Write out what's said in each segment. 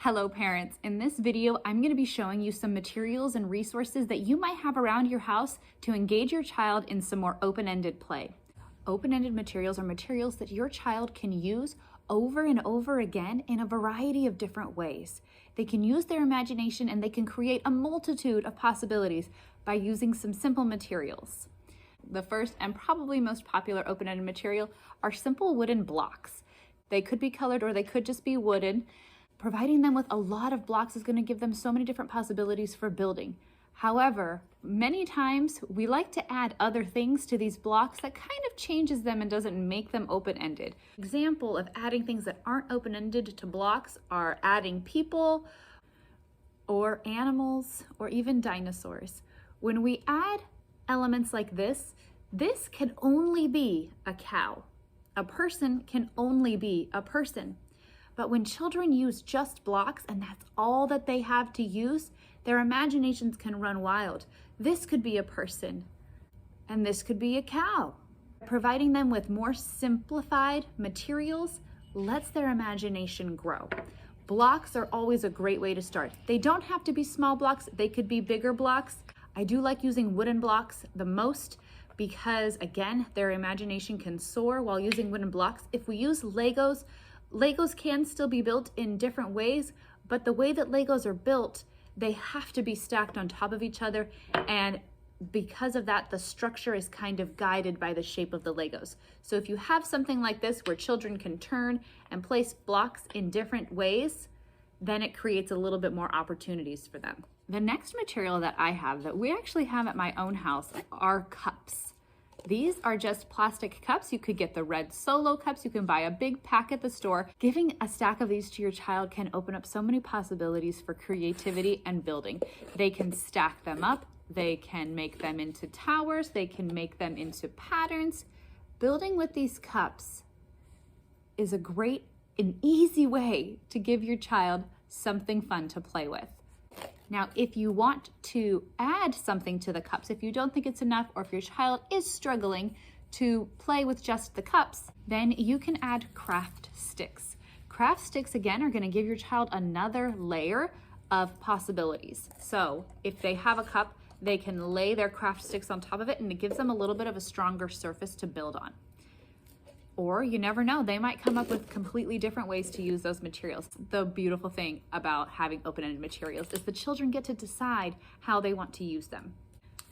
Hello parents, in this video I'm going to be showing you some materials and resources that you might have around your house to engage your child in some more open-ended play. Open-ended materials are materials that your child can use over and over again in a variety of different ways. They can use their imagination and they can create a multitude of possibilities by using some simple materials. The first and probably most popular open-ended material are simple wooden blocks. They could be colored or they could just be wooden. Providing them with a lot of blocks is going to give them so many different possibilities for building. However, many times we like to add other things to these blocks that kind of changes them and doesn't make them open-ended. Example of adding things that aren't open-ended to blocks are adding people or animals or even dinosaurs. When we add elements like this can only be a cow. A person can only be a person. But when children use just blocks and that's all that they have to use, their imaginations can run wild. This could be a person and this could be a cow. Providing them with more simplified materials lets their imagination grow. Blocks are always a great way to start. They don't have to be small blocks, they could be bigger blocks. I do like using wooden blocks the most because again, their imagination can soar while using wooden blocks. If we use Legos can still be built in different ways, but the way that Legos are built, they have to be stacked on top of each other. And because of that, the structure is kind of guided by the shape of the Legos. So if you have something like this where children can turn and place blocks in different ways, then it creates a little bit more opportunities for them. The next material that I have that we actually have at my own house are cups. These are just plastic cups. You could get the red Solo cups. You can buy a big pack at the store. Giving a stack of these to your child can open up so many possibilities for creativity and building. They can stack them up. They can make them into towers. They can make them into patterns. Building with these cups is a great and easy way to give your child something fun to play with. Now, if you want to add something to the cups, if you don't think it's enough, or if your child is struggling to play with just the cups, then you can add craft sticks. Craft sticks, again, are going to give your child another layer of possibilities. So if they have a cup, they can lay their craft sticks on top of it, and it gives them a little bit of a stronger surface to build on. Or you never know, they might come up with completely different ways to use those materials. The beautiful thing about having open-ended materials is the children get to decide how they want to use them.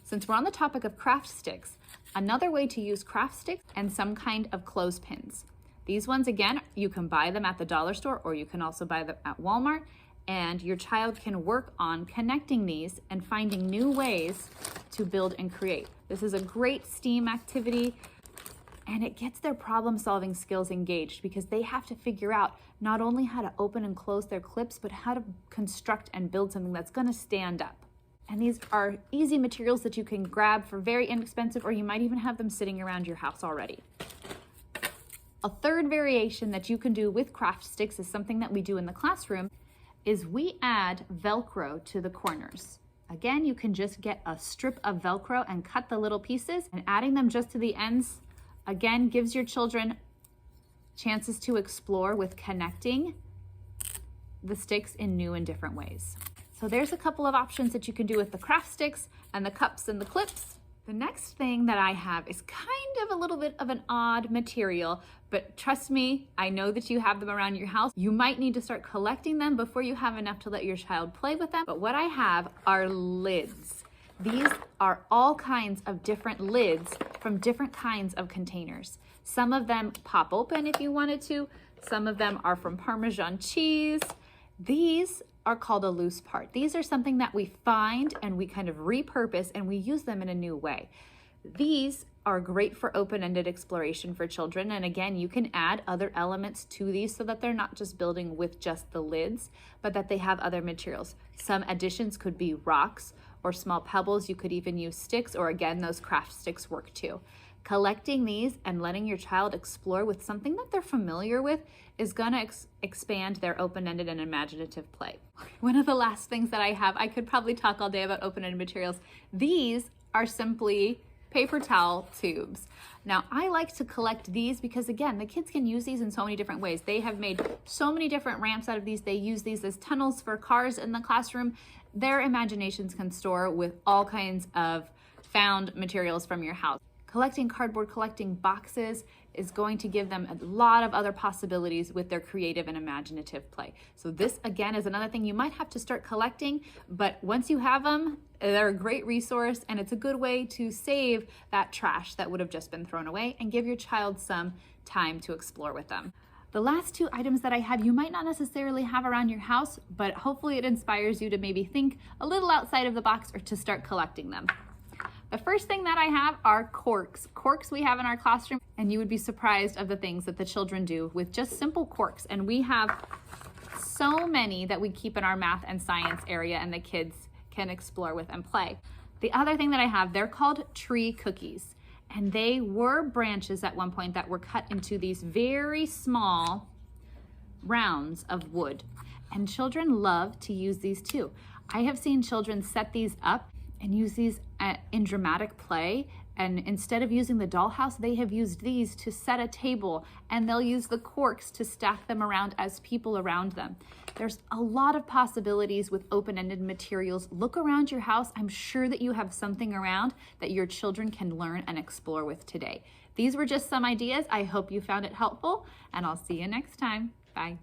Since we're on the topic of craft sticks, another way to use craft sticks and some kind of clothespins. These ones, again, you can buy them at the dollar store or you can also buy them at Walmart, and your child can work on connecting these and finding new ways to build and create. This is a great STEAM activity. And it gets their problem-solving skills engaged because they have to figure out not only how to open and close their clips, but how to construct and build something that's going to stand up. And these are easy materials that you can grab for very inexpensive, or you might even have them sitting around your house already. A third variation that you can do with craft sticks is something that we do in the classroom, is we add Velcro to the corners. Again, you can just get a strip of Velcro and cut the little pieces, and adding them just to the ends again gives your children chances to explore with connecting the sticks in new and different ways. So there's a couple of options that you can do with the craft sticks and the cups and the clips. The next thing that I have is kind of a little bit of an odd material, but trust me, I know that you have them around your house. You might need to start collecting them before you have enough to let your child play with them. But what I have are lids. These are all kinds of different lids from different kinds of containers. Some of them pop open if you wanted to. Some of them are from Parmesan cheese. These are called a loose part. These are something that we find and we kind of repurpose and we use them in a new way. These are great for open-ended exploration for children. And again, you can add other elements to these so that they're not just building with just the lids, but that they have other materials. Some additions could be rocks or small pebbles. You could even use sticks, or again, those craft sticks work too. Collecting these and letting your child explore with something that they're familiar with is gonna expand their open-ended and imaginative play. One of the last things that I have, I could probably talk all day about open-ended materials. These are simply paper towel tubes. Now, I like to collect these because, again, the kids can use these in so many different ways. They have made so many different ramps out of these. They use these as tunnels for cars in the classroom. Their imaginations can soar with all kinds of found materials from your house. Collecting cardboard, collecting boxes is going to give them a lot of other possibilities with their creative and imaginative play. So this, again, is another thing you might have to start collecting, but once you have them, they're a great resource, and it's a good way to save that trash that would have just been thrown away and give your child some time to explore with them. The last two items that I have, you might not necessarily have around your house, but hopefully it inspires you to maybe think a little outside of the box or to start collecting them. The first thing that I have are corks. Corks we have in our classroom, and you would be surprised of the things that the children do with just simple corks. And we have so many that we keep in our math and science area, and the kids can explore with and play. The other thing that I have, they're called tree cookies. And they were branches at one point that were cut into these very small rounds of wood. And children love to use these too. I have seen children set these up and use these in dramatic play, and instead of using the dollhouse, they have used these to set a table, and they'll use the corks to stack them around as people around them. There's a lot of possibilities with open-ended materials. Look around your house. I'm sure that you have something around that your children can learn and explore with today. These were just some ideas. I hope you found it helpful, and I'll see you next time. Bye.